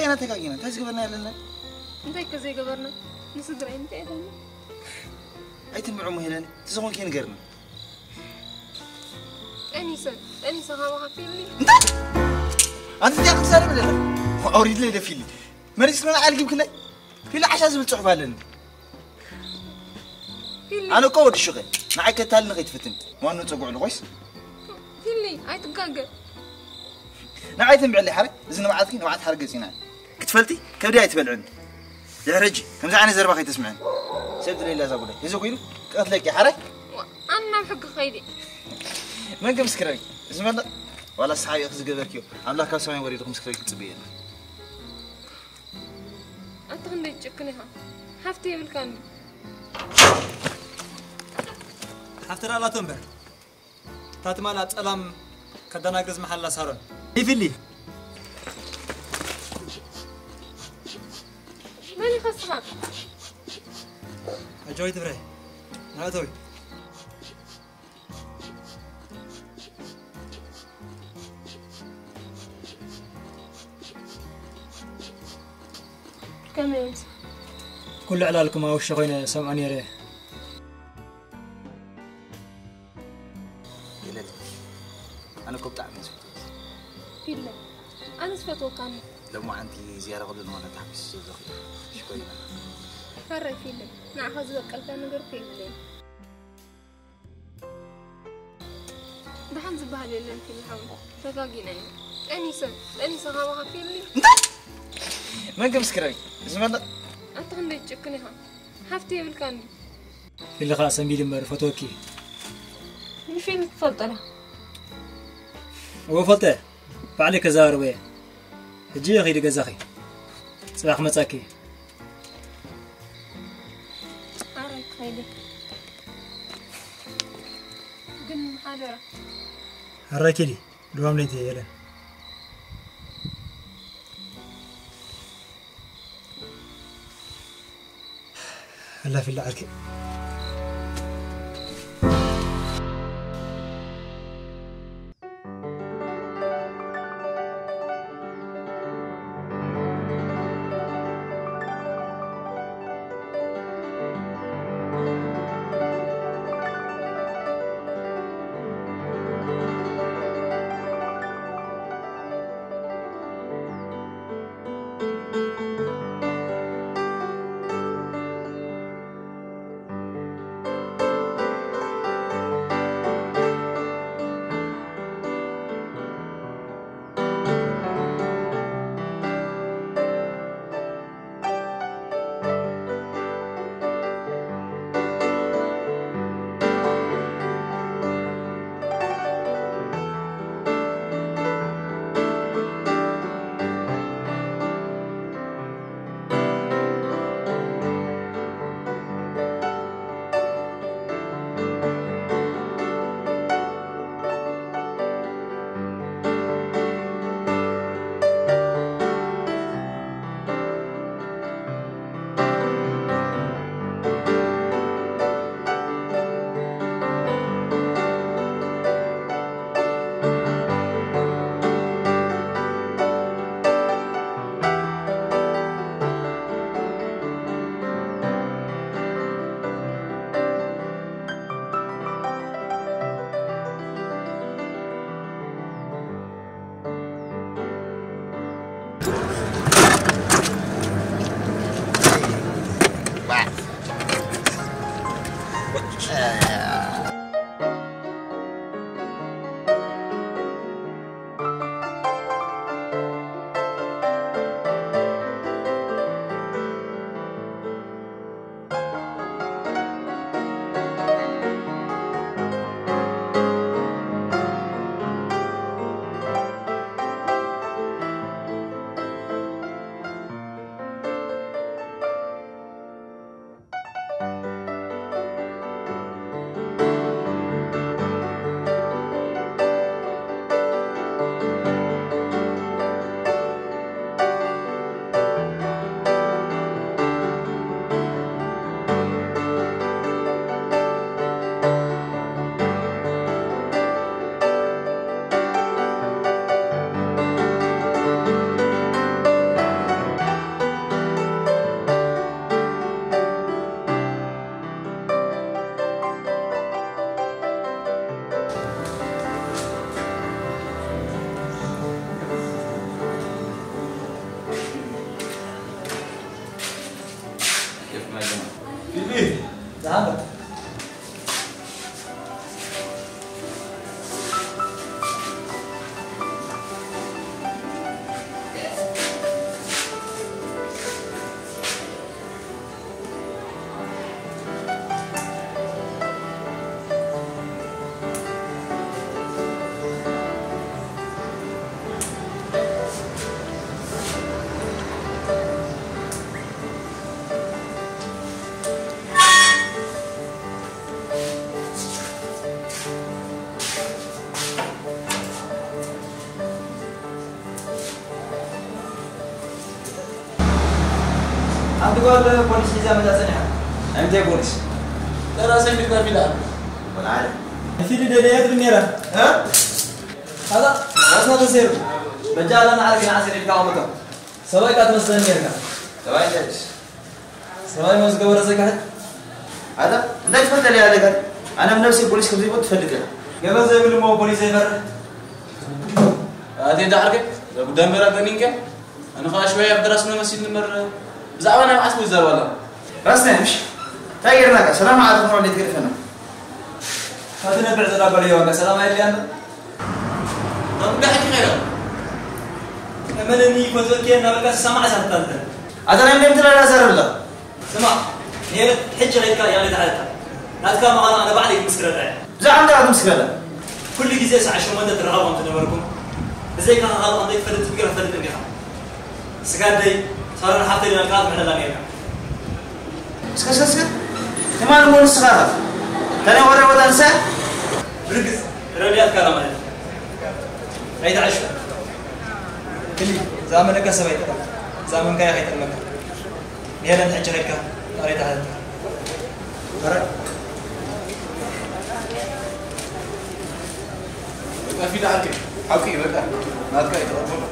أنا تكاجينا تاس قبرنا لنا أنت كذا قبرنا نصدر أنت إيه أي تبعهم هنا تزغون كين قرنا أنيسة هوا فيلي أنت تأخذ سالم ولا أريد لي ده فيلي ما نسمع على يمكن لي فيلي عشان زبل صحبة لنا أنا قوي الشغل معك تال نغيت فتن ما أنو تقول الغيس فيلي أي تقاقر نعيت بعلي حرق زين معاتكين وعاد حرق زينان كتفلتي كبدي يتبلعن يا رجي كم زعاني زربا خي تسمعن سبت لي لا زابولي يزوقينو قتلك يا حرق أنا بحق خيدي من مسكري اسمع الله ولا صحابي اخذ قبركيو املاك كاسوين وريدكم مسكري تصبينا انت خندي تشكنيها حفتي بالكامل حفتنا لا تنبر تاتما لا سلام كدناقز محل سارون يفلي ماني خصها اجوي تبري لا توي كمان كل علالكم او شغينا سمعني ريه يلا انا كنت اعمل فيلا انا سفت وكان لو ما عندي زياره قبل ما تحبس شوي فرق فيلا مع خذ بقلت انا غير فيلا دحن زبال اللي انت الحول تلاقينا انيسه هوا فيلي من مسكري اسمع الله انت خندي تشكنيها حفتي بالكامل اللي خلاص امبيدي مر فوتوكي مش فين تفضلها هو فوتة بعلك زاروي هجي غير جزاخي صباح مساكي عارف خيدي قم حاضرة هراكيلي دوام ليتي يلا هلا في العركة ناقد تقول بوليس إذا ماذا سنح أنت بوليس ترى سيدك ما في لا ولا عارف في الدنيا بالنيرة ها هذا ما تصير بجال أنا عارف إن عسير الكامل سواء كانت مثلا نيرة سواء جالس سواء ما زقوا رزق هذا هذا لا تفضل يا لقى أنا من نفسي بوليس كم زي بوت فدك قبل زي اللي مو بوليس يفر هذه دعرك قدام مرة بنينك أنا خلاص شوية بدرسنا مسجد نمر زعوانا ما عسبو زر ولا بس نمش تغيرنا سلام عليكم ورحمة الله وبركاته هذا نبع زر باليوم سلام عليكم أنا طب ده حكي غيره من إني كنت كأنه بس سمع سنتين أنا من يمتلك لا زر ولا سمع هي حجة غير يعني تعالى لا تكلم أنا بعدك مسكرة زعم ده مسكرة كل جزء ساعة شو مدة الرغبة أنت نبركم زي كان هذا عندك فرد بقرا فرد الجحا سكاد دي صار حاطين الكاد من الأمير سكسكسك كمان مول الصغار تاني ورا ولا نسى بركز رجال كلام عليه عيد عشرة كلي زمانك سبعين زمان كيا خير المكان نيران حجرك أريد هذا برا ما في دعك حكي بقى ما تكاي تقول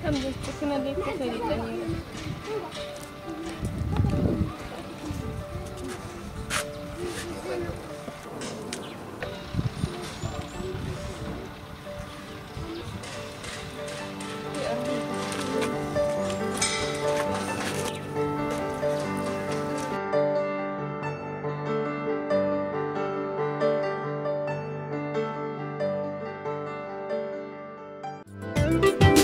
كم جبتكنا ليك كفاية Thank you.